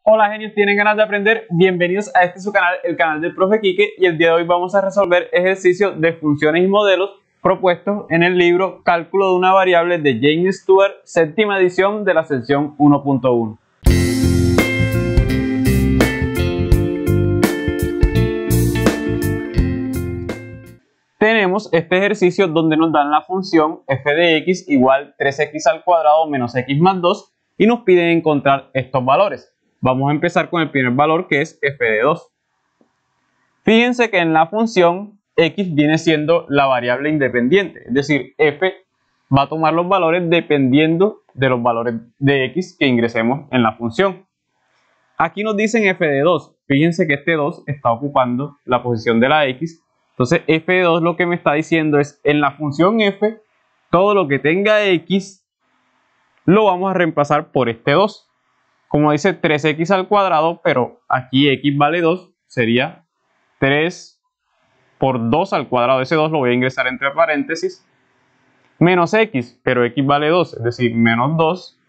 Hola genios, ¿tienen ganas de aprender? Bienvenidos a este su canal, el canal del profe Quique, y el día de hoy vamos a resolver ejercicios de funciones y modelos propuestos en el libro Cálculo de una variable de James Stewart, séptima edición de la sección 1.1. Tenemos este ejercicio donde nos dan la función f de x igual 3x al cuadrado menos x más 2 y nos piden encontrar estos valores. Vamos a empezar con el primer valor, que es f de 2. Fíjense que en la función x viene siendo la variable independiente, es decir, f va a tomar los valores dependiendo de los valores de x que ingresemos en la función. Aquí nos dicen f de 2. Fíjense que este 2 está ocupando la posición de la x. Entonces f de 2 lo que me está diciendo es, en la función f, todo lo que tenga x lo vamos a reemplazar por este 2. Como dice 3x al cuadrado, pero aquí x vale 2, sería 3 por 2 al cuadrado. Ese 2 lo voy a ingresar entre paréntesis. Menos x, pero x vale 2, es decir, menos 2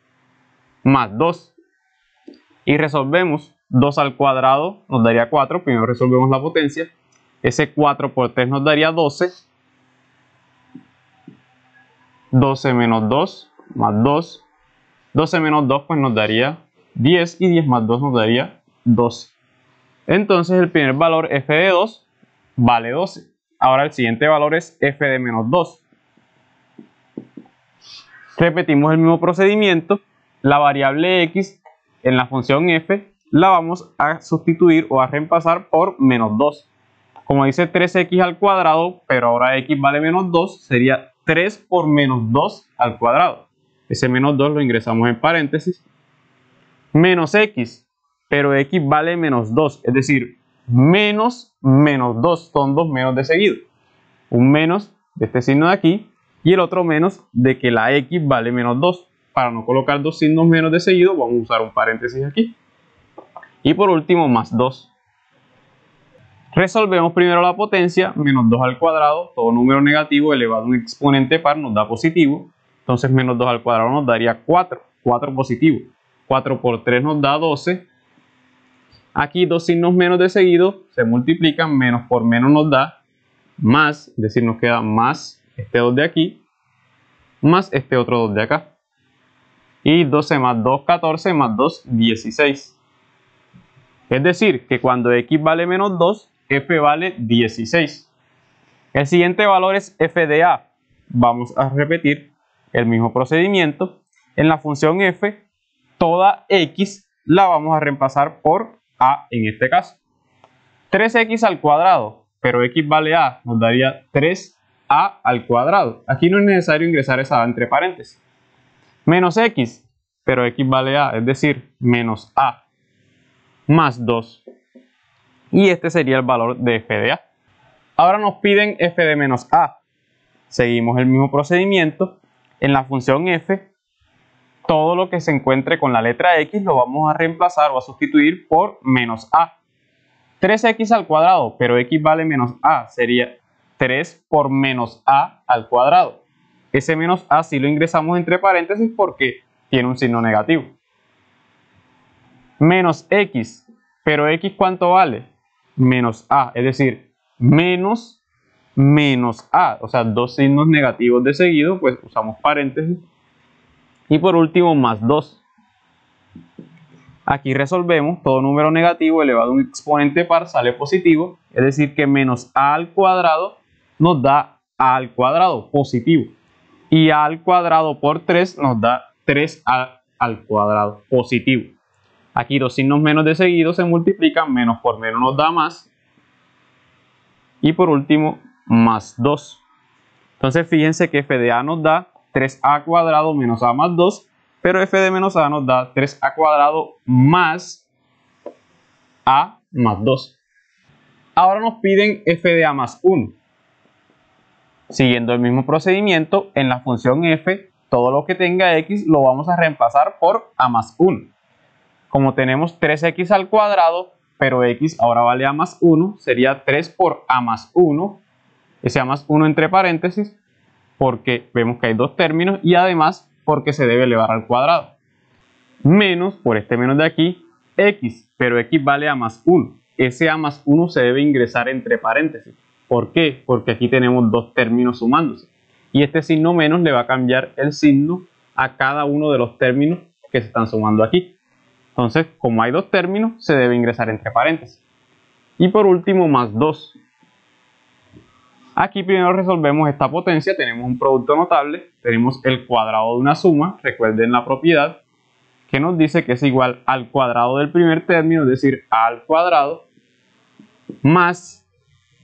más 2. Y resolvemos. 2 al cuadrado nos daría 4. Primero resolvemos la potencia. Ese 4 por 3 nos daría 12. 12 menos 2 más 2. 12 menos 2 pues nos daría 10 y 10 más 2 nos daría 12. Entonces el primer valor f de 2 vale 12. Ahora el siguiente valor es f de menos 2. Repetimos el mismo procedimiento. La variable x en la función f la vamos a sustituir o a reemplazar por menos 2. Como dice 3x al cuadrado, pero ahora x vale menos 2, sería 3 por menos 2 al cuadrado. Ese menos 2 lo ingresamos en paréntesis. Menos x, pero x vale menos 2, es decir, menos 2, son dos menos de seguido. Un menos de este signo de aquí y el otro menos de que la x vale menos 2. Para no colocar dos signos menos de seguido, vamos a usar un paréntesis aquí. Y por último, más 2. Resolvemos primero la potencia, menos 2 al cuadrado, todo número negativo elevado a un exponente par nos da positivo. Entonces menos 2 al cuadrado nos daría 4, 4 positivo. 4 por 3 nos da 12. Aquí dos signos menos de seguido se multiplican, menos por menos nos da más, es decir, nos queda más este 2 de aquí, más este otro 2 de acá. Y 12 más 2, 14, más 2, 16. Es decir, que cuando x vale menos 2, f vale 16. El siguiente valor es f de a. Vamos a repetir el mismo procedimiento. En la función f, toda x la vamos a reemplazar por a en este caso. 3x al cuadrado, pero x vale a, nos daría 3a al cuadrado. Aquí no es necesario ingresar esa a entre paréntesis. Menos x, pero x vale a, es decir, menos a más 2. Y este sería el valor de f de a. Ahora nos piden f de menos a. Seguimos el mismo procedimiento. En la función f, todo lo que se encuentre con la letra x lo vamos a reemplazar o a sustituir por menos a. 3x al cuadrado, pero x vale menos a, sería 3 por menos a al cuadrado. Ese menos a sí lo ingresamos entre paréntesis porque tiene un signo negativo. Menos x, pero x ¿cuánto vale? Menos a, es decir, menos a, o sea, dos signos negativos de seguido, pues usamos paréntesis. Y por último, más 2. Aquí resolvemos, todo número negativo elevado a un exponente par sale positivo, es decir que menos a al cuadrado nos da a al cuadrado positivo. Y a al cuadrado por 3 nos da 3a al cuadrado positivo. Aquí dos signos menos de seguido se multiplican, menos por menos nos da más. Y por último, más 2. Entonces fíjense que f de a nos da 3a cuadrado menos a más 2, pero f de menos a nos da 3a cuadrado más a más 2. Ahora nos piden f de a más 1. Siguiendo el mismo procedimiento, en la función f, todo lo que tenga x lo vamos a reemplazar por a más 1. Como tenemos 3x al cuadrado, pero x ahora vale a más 1, sería 3 por a más 1, ese a más 1 entre paréntesis, porque vemos que hay dos términos y además porque se debe elevar al cuadrado. Menos, por este menos de aquí, x, pero x vale a más 1. Ese a más 1 se debe ingresar entre paréntesis. ¿Por qué? Porque aquí tenemos dos términos sumándose. Y este signo menos le va a cambiar el signo a cada uno de los términos que se están sumando aquí. Entonces, como hay dos términos, se debe ingresar entre paréntesis. Y por último, más 2. Aquí primero resolvemos esta potencia, tenemos un producto notable, tenemos el cuadrado de una suma, recuerden la propiedad, que nos dice que es igual al cuadrado del primer término, es decir, a al cuadrado, más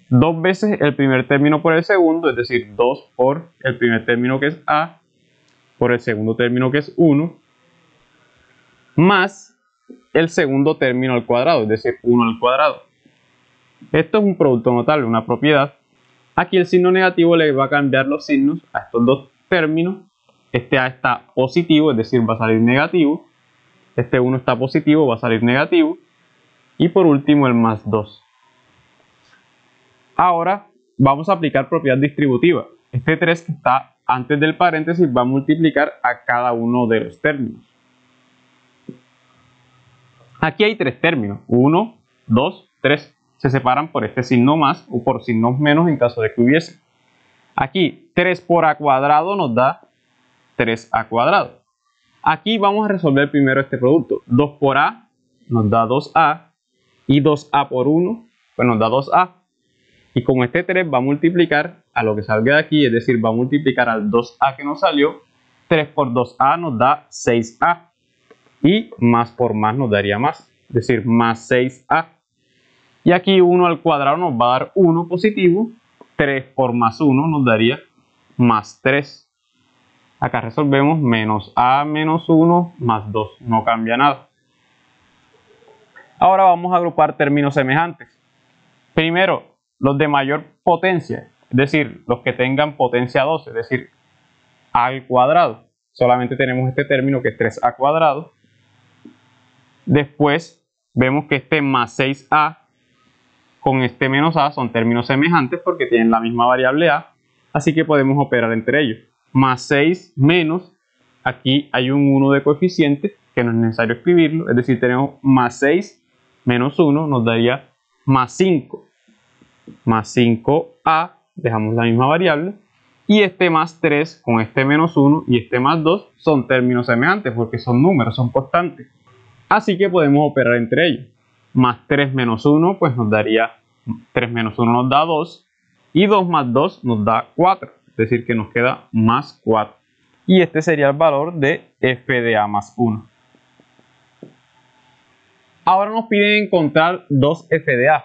2 veces el primer término por el segundo, es decir, 2 por el primer término que es a, por el segundo término que es 1, más el segundo término al cuadrado, es decir, 1 al cuadrado. Esto es un producto notable, una propiedad. Aquí el signo negativo le va a cambiar los signos a estos dos términos. Este a está positivo, es decir, va a salir negativo. Este 1 está positivo, va a salir negativo. Y por último el más 2. Ahora vamos a aplicar propiedad distributiva. Este 3 que está antes del paréntesis va a multiplicar a cada uno de los términos. Aquí hay tres términos, 1, 2, 3. Se separan por este signo más o por signos menos en caso de que hubiese. Aquí 3 por a cuadrado nos da 3a cuadrado. Aquí vamos a resolver primero este producto. 2 por a nos da 2a y 2a por 1 pues nos da 2a. Y con este 3 va a multiplicar a lo que salga de aquí, es decir, va a multiplicar al 2a que nos salió. 3 por 2a nos da 6a. Y más por más nos daría más, es decir, más 6a. Y aquí 1 al cuadrado nos va a dar 1 positivo. 3 por más 1 nos daría más 3. Acá resolvemos menos a menos 1 más 2. No cambia nada. Ahora vamos a agrupar términos semejantes. Primero, los de mayor potencia, es decir, los que tengan potencia 2, es decir, a al cuadrado. Solamente tenemos este término que es 3a cuadrado. Después vemos que este más 6a con este menos a son términos semejantes porque tienen la misma variable a, así que podemos operar entre ellos. Más 6 menos, aquí hay un 1 de coeficiente que no es necesario escribirlo, es decir, tenemos más 6 menos 1 nos daría más 5. Más 5a, dejamos la misma variable, y este más 3 con este menos 1 y este más 2 son términos semejantes porque son números, son constantes. Así que podemos operar entre ellos. Más 3 menos 1 pues nos daría 3 menos 1 nos da 2 y 2 más 2 nos da 4, es decir que nos queda más 4 y este sería el valor de f de a más 1. Ahora nos piden encontrar 2f de a,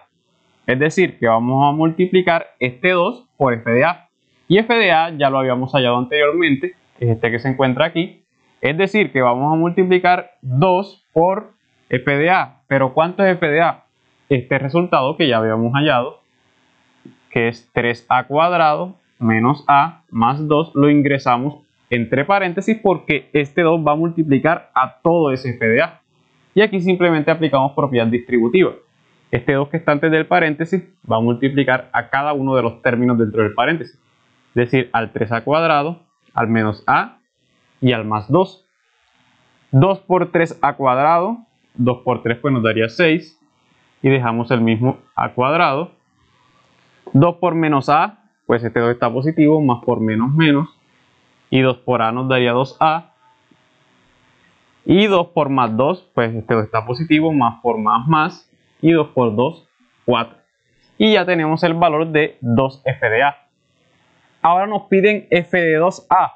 es decir que vamos a multiplicar este 2 por f de a y f de a ya lo habíamos hallado anteriormente, es este que se encuentra aquí, es decir que vamos a multiplicar 2 por f de a. ¿Pero cuánto es f de a? Este resultado que ya habíamos hallado, que es 3a cuadrado menos a más 2, lo ingresamos entre paréntesis porque este 2 va a multiplicar a todo ese f de a. Y aquí simplemente aplicamos propiedad distributiva. Este 2 que está antes del paréntesis va a multiplicar a cada uno de los términos dentro del paréntesis. Es decir, al 3a cuadrado, al menos a y al más 2. 2 por 3a cuadrado, 2 por 3 pues nos daría 6 y dejamos el mismo a cuadrado. 2 por menos a, pues este 2 está positivo, más por menos menos, y 2 por a nos daría 2a. Y 2 por más 2, pues este 2 está positivo, más por más más, y 2 por 2, 4. Y ya tenemos el valor de 2f de a. Ahora nos piden f de 2a.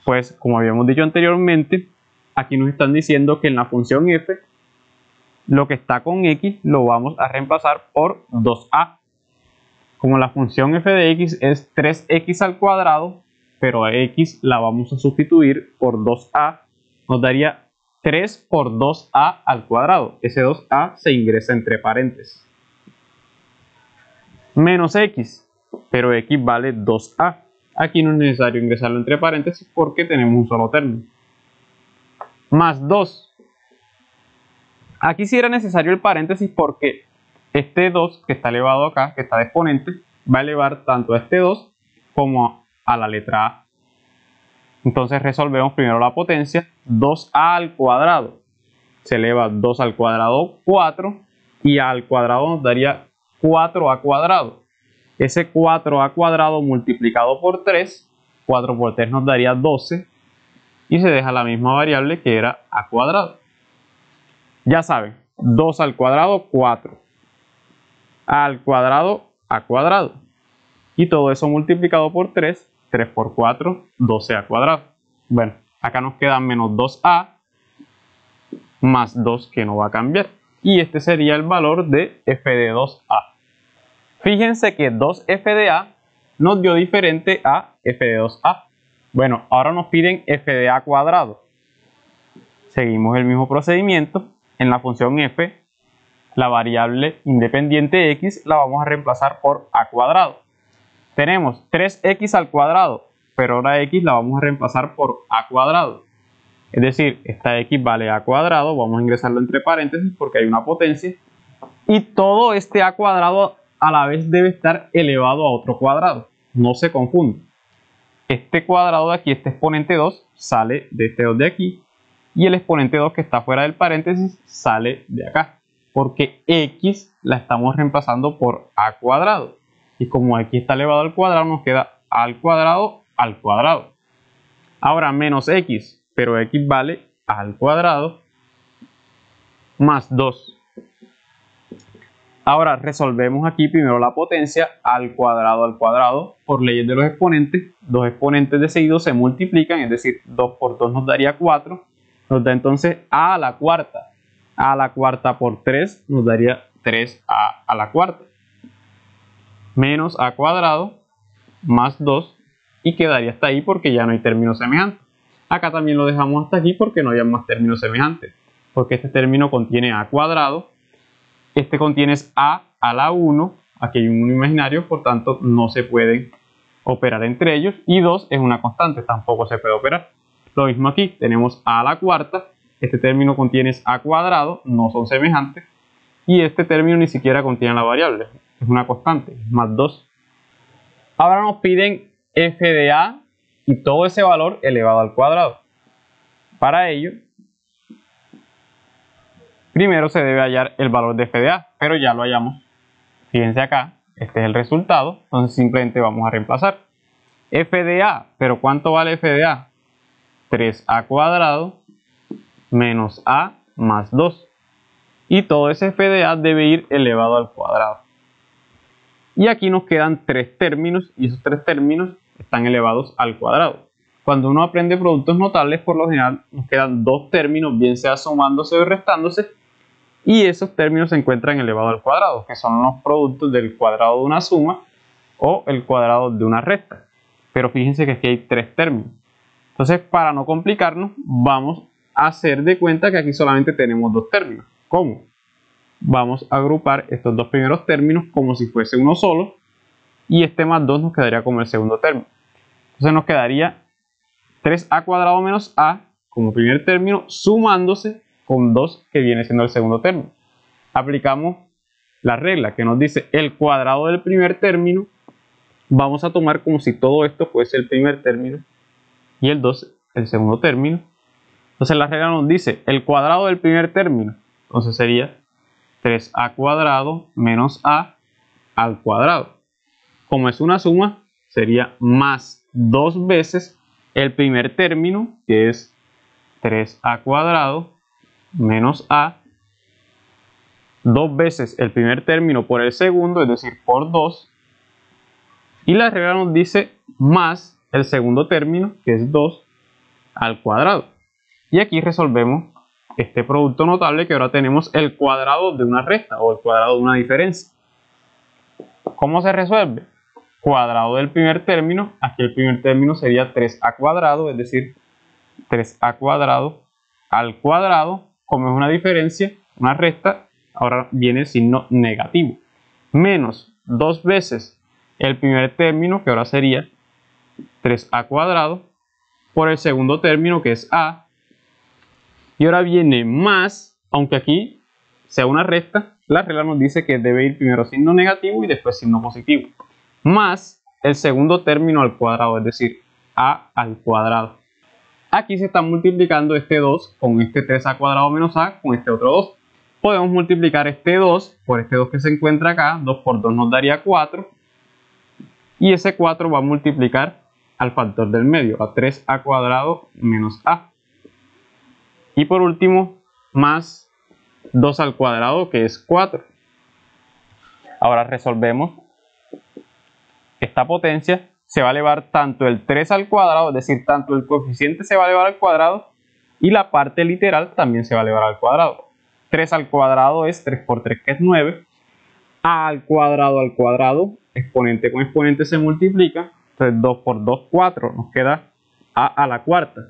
Pues como habíamos dicho anteriormente, aquí nos están diciendo que en la función f, lo que está con x lo vamos a reemplazar por 2a. Como la función f de x es 3x al cuadrado, pero a x la vamos a sustituir por 2a, nos daría 3 por 2a al cuadrado. Ese 2a se ingresa entre paréntesis. Menos x, pero x vale 2a. Aquí no es necesario ingresarlo entre paréntesis porque tenemos un solo término. Más 2. Aquí sí era necesario el paréntesis porque este 2 que está elevado acá, que está de exponente, va a elevar tanto a este 2 como a la letra a. Entonces resolvemos primero la potencia. 2a al cuadrado se eleva 2 al cuadrado 4 y a al cuadrado nos daría 4a cuadrado. Ese 4a cuadrado multiplicado por 3, 4 por 3 nos daría 12 y se deja la misma variable que era a cuadrado. Ya saben, 2 al cuadrado 4, a al cuadrado a cuadrado y todo eso multiplicado por 3, 3 por 4, 12a cuadrado. Bueno, acá nos queda menos 2a más 2 que no va a cambiar. Y este sería el valor de f de 2a. Fíjense que 2f de a nos dio diferente a f de 2a. Bueno, ahora nos piden f de a cuadrado. Seguimos el mismo procedimiento. En la función f, la variable independiente x la vamos a reemplazar por a cuadrado. Tenemos 3x al cuadrado, pero ahora x la vamos a reemplazar por a cuadrado. Es decir, esta x vale a cuadrado, vamos a ingresarlo entre paréntesis porque hay una potencia. Y todo este a cuadrado a la vez debe estar elevado a otro cuadrado. No se confunda. Este cuadrado de aquí, este exponente 2, sale de este 2 de aquí. Y el exponente 2 que está fuera del paréntesis sale de acá. Porque x la estamos reemplazando por a cuadrado. Y como x está elevado al cuadrado, nos queda al cuadrado al cuadrado. Ahora menos x, pero x vale al cuadrado más 2. Ahora resolvemos aquí primero la potencia al cuadrado por leyes de los exponentes. Dos exponentes de seguido se multiplican, es decir, 2 por 2 nos daría 4. Nos da entonces a a la cuarta. A la cuarta por 3 nos daría 3a a la cuarta. Menos a cuadrado más 2 y quedaría hasta ahí porque ya no hay término semejante. Acá también lo dejamos hasta aquí porque no hay más términos semejantes. Porque este término contiene a cuadrado. Este contiene a la 1. Aquí hay un 1 imaginario, por tanto no se pueden operar entre ellos. Y 2 es una constante, tampoco se puede operar. Lo mismo aquí, tenemos a la cuarta. Este término contiene a cuadrado, no son semejantes. Y este término ni siquiera contiene la variable, es una constante, más 2. Ahora nos piden f de a y todo ese valor elevado al cuadrado. Para ello, primero se debe hallar el valor de f de a, pero ya lo hallamos. Fíjense acá, este es el resultado, entonces simplemente vamos a reemplazar. F de a, pero ¿cuánto vale f de a? 3a cuadrado menos a más 2. Y todo ese f de a debe ir elevado al cuadrado. Y aquí nos quedan 3 términos y esos 3 términos están elevados al cuadrado. Cuando uno aprende productos notables, por lo general nos quedan 2 términos, bien sea sumándose o restándose. Y esos términos se encuentran elevados al cuadrado, que son los productos del cuadrado de una suma o el cuadrado de una resta. Pero fíjense que aquí hay 3 términos. Entonces, para no complicarnos, vamos a hacer de cuenta que aquí solamente tenemos 2 términos. ¿Cómo? Vamos a agrupar estos 2 primeros términos como si fuese uno solo. Y este más 2 nos quedaría como el segundo término. Entonces nos quedaría 3a cuadrado menos a como primer término sumándose con 2 que viene siendo el segundo término. Aplicamos la regla que nos dice el cuadrado del primer término. Vamos a tomar como si todo esto fuese el primer término y el 2 el segundo término. Entonces la regla nos dice el cuadrado del primer término. Entonces sería 3a cuadrado menos a al cuadrado. Como es una suma, sería más 2 veces el primer término, que es 3a cuadrado menos a, 2 veces el primer término por el segundo, es decir, por 2. Y la regla nos dice más el segundo término, que es 2, al cuadrado. Y aquí resolvemos este producto notable que ahora tenemos el cuadrado de una resta o el cuadrado de una diferencia. ¿Cómo se resuelve? Cuadrado del primer término, aquí el primer término sería 3a cuadrado, es decir, 3a cuadrado al cuadrado, como es una diferencia, una resta, ahora viene el signo negativo, menos 2 veces el primer término, que ahora sería 3a cuadrado, por el segundo término, que es a, y ahora viene más, aunque aquí sea una resta, la regla nos dice que debe ir primero signo negativo y después signo positivo, más el segundo término al cuadrado, es decir, a al cuadrado. Aquí se está multiplicando este 2 con este 3a cuadrado menos a con este otro 2. Podemos multiplicar este 2 por este 2 que se encuentra acá. 2 por 2 nos daría 4. Y ese 4 va a multiplicar al factor del medio, a 3a cuadrado menos a. Y por último, más 2 al cuadrado, que es 4. Ahora resolvemos esta potencia. Se va a elevar tanto el 3 al cuadrado, es decir, tanto el coeficiente se va a elevar al cuadrado y la parte literal también se va a elevar al cuadrado. 3 al cuadrado es 3 por 3, que es 9. A al cuadrado, exponente con exponente se multiplica. Entonces 2 por 2, 4. Nos queda a la cuarta.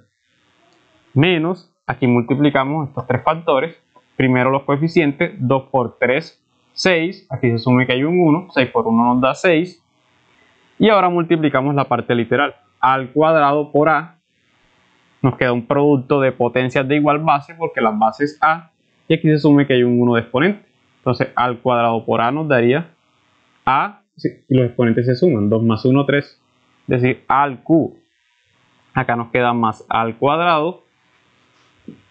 Menos, aquí multiplicamos estos tres factores. Primero los coeficientes, 2 por 3, 6. Aquí se asume que hay un 1. 6 por 1 nos da 6. Y ahora multiplicamos la parte literal. A al cuadrado por a. Nos queda un producto de potencias de igual base porque la base es a. Y aquí se asume que hay un 1 de exponente. Entonces a al cuadrado por a nos daría a. Y los exponentes se suman. 2 más 1, 3. Es decir, a al cubo. Acá nos queda más a al cuadrado.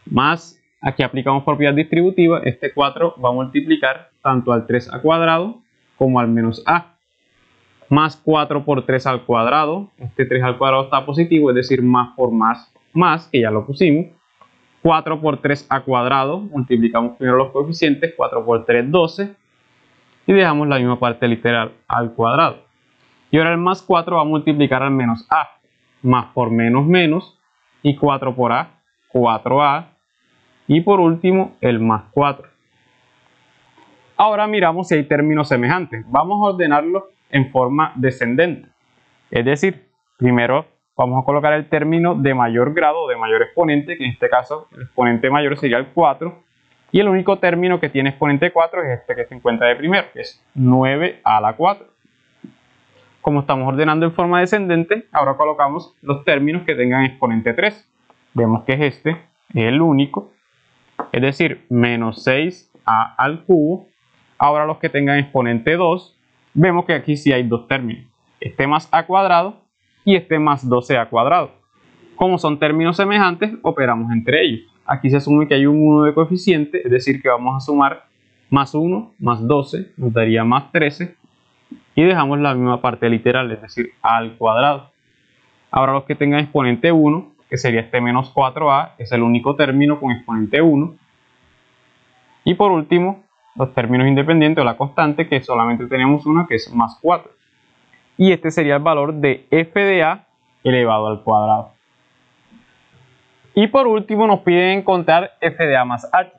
Más, aquí aplicamos propiedad distributiva. Este 4 va a multiplicar tanto al 3a cuadrado como al menos a. Más 4 por 3 al cuadrado. Este 3 al cuadrado está positivo, es decir, más por más, que ya lo pusimos. 4 por 3 a cuadrado. Multiplicamos primero los coeficientes. 4 por 3, 12. Y dejamos la misma parte literal al cuadrado. Y ahora el más 4 va a multiplicar al menos a. Más por menos, menos. Y 4 por a, 4a. Y por último, el más 4. Ahora miramos si hay términos semejantes. Vamos a ordenarlos en forma descendente. Es decir, primero vamos a colocar el término de mayor grado o de mayor exponente, que en este caso el exponente mayor sería el 4. Y el único término que tiene exponente 4 es este que se encuentra de primero, que es 9 a la 4. Como estamos ordenando en forma descendente, ahora colocamos los términos que tengan exponente 3. Vemos que es este, es el único. Es decir, menos 6a al cubo. Ahora los que tengan exponente 2, vemos que aquí sí hay dos términos. Este más a cuadrado y este más 12a cuadrado. Como son términos semejantes, operamos entre ellos. Aquí se asume que hay un 1 de coeficiente, es decir, que vamos a sumar más 1 más 12, nos daría más 13. Y dejamos la misma parte literal, es decir, a al cuadrado. Ahora los que tengan exponente 1, que sería este menos 4a, es el único término con exponente 1. Y por último, los términos independientes o la constante, que solamente tenemos uno, que es más 4. Y este sería el valor de f de a elevado al cuadrado. Y por último nos piden encontrar f de a más h.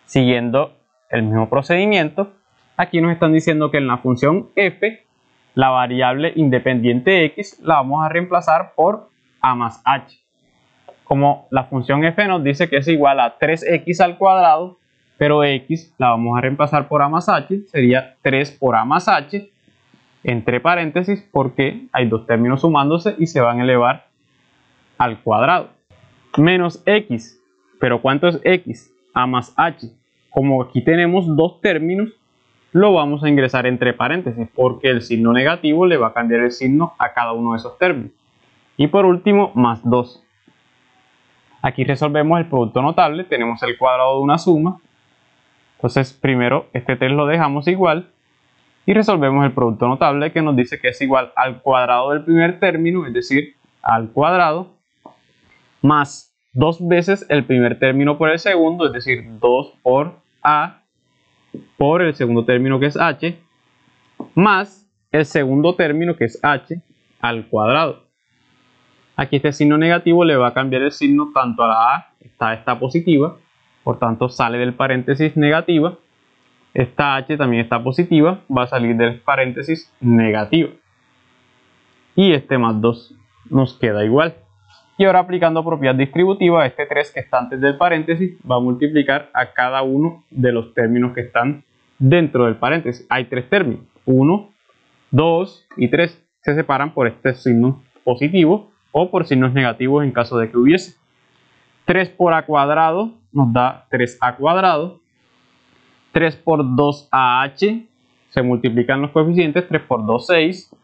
Siguiendo el mismo procedimiento, aquí nos están diciendo que en la función f, la variable independiente x la vamos a reemplazar por a más h. Como la función f nos dice que es igual a 3x al cuadrado, pero x la vamos a reemplazar por a más h, sería 3 por a más h, entre paréntesis, porque hay dos términos sumándose y se van a elevar al cuadrado. Menos x, pero ¿cuánto es x? A más h. Como aquí tenemos dos términos, lo vamos a ingresar entre paréntesis, porque el signo negativo le va a cambiar el signo a cada uno de esos términos. Y por último, más 2. Aquí resolvemos el producto notable, tenemos el cuadrado de una suma. Entonces primero este 3 lo dejamos igual y resolvemos el producto notable, que nos dice que es igual al cuadrado del primer término, es decir, al cuadrado, más 2 veces el primer término por el segundo, es decir, 2 por a por el segundo término, que es h, más el segundo término, que es h, al cuadrado. Aquí este signo negativo le va a cambiar el signo tanto a la a, está positiva, por tanto sale del paréntesis negativa. Esta h también está positiva, va a salir del paréntesis negativa. Y este más 2 nos queda igual. Y ahora aplicando propiedad distributiva, este 3 que está antes del paréntesis va a multiplicar a cada uno de los términos que están dentro del paréntesis. Hay tres términos, 1, 2 y 3. Se separan por este signo positivo o por signos negativos en caso de que hubiese. 3 por a cuadrado nos da 3a cuadrado. 3 por 2ah, se multiplican los coeficientes, 3 por 2, 6.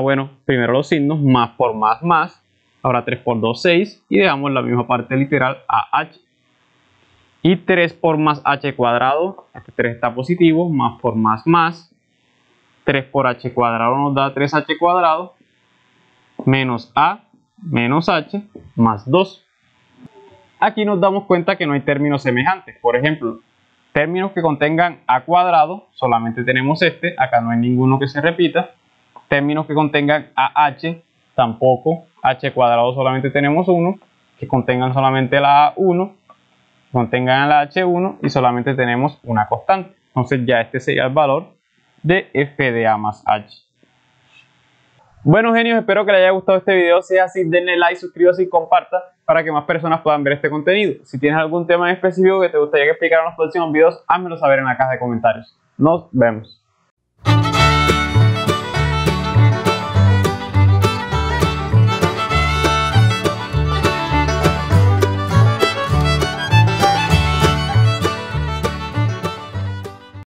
Bueno, primero los signos, más por más, Ahora 3 por 2, 6. Y dejamos la misma parte literal AH. Y 3 por más h cuadrado, este 3 está positivo, más por más. 3 por h cuadrado nos da 3h cuadrado, menos a menos h más 2. Aquí nos damos cuenta que no hay términos semejantes. Por ejemplo, términos que contengan a cuadrado, solamente tenemos este, acá no hay ninguno que se repita. Términos que contengan AH, tampoco, h cuadrado solamente tenemos uno, que contengan solamente la A1, contengan la H1 y solamente tenemos una constante. Entonces ya este sería el valor de f de a más h. Bueno, genios, espero que les haya gustado este video. Si es así, denle like, suscríbase y comparta para que más personas puedan ver este contenido. Si tienes algún tema en específico que te gustaría que explicara en los próximos videos, házmelo saber en la caja de comentarios. Nos vemos.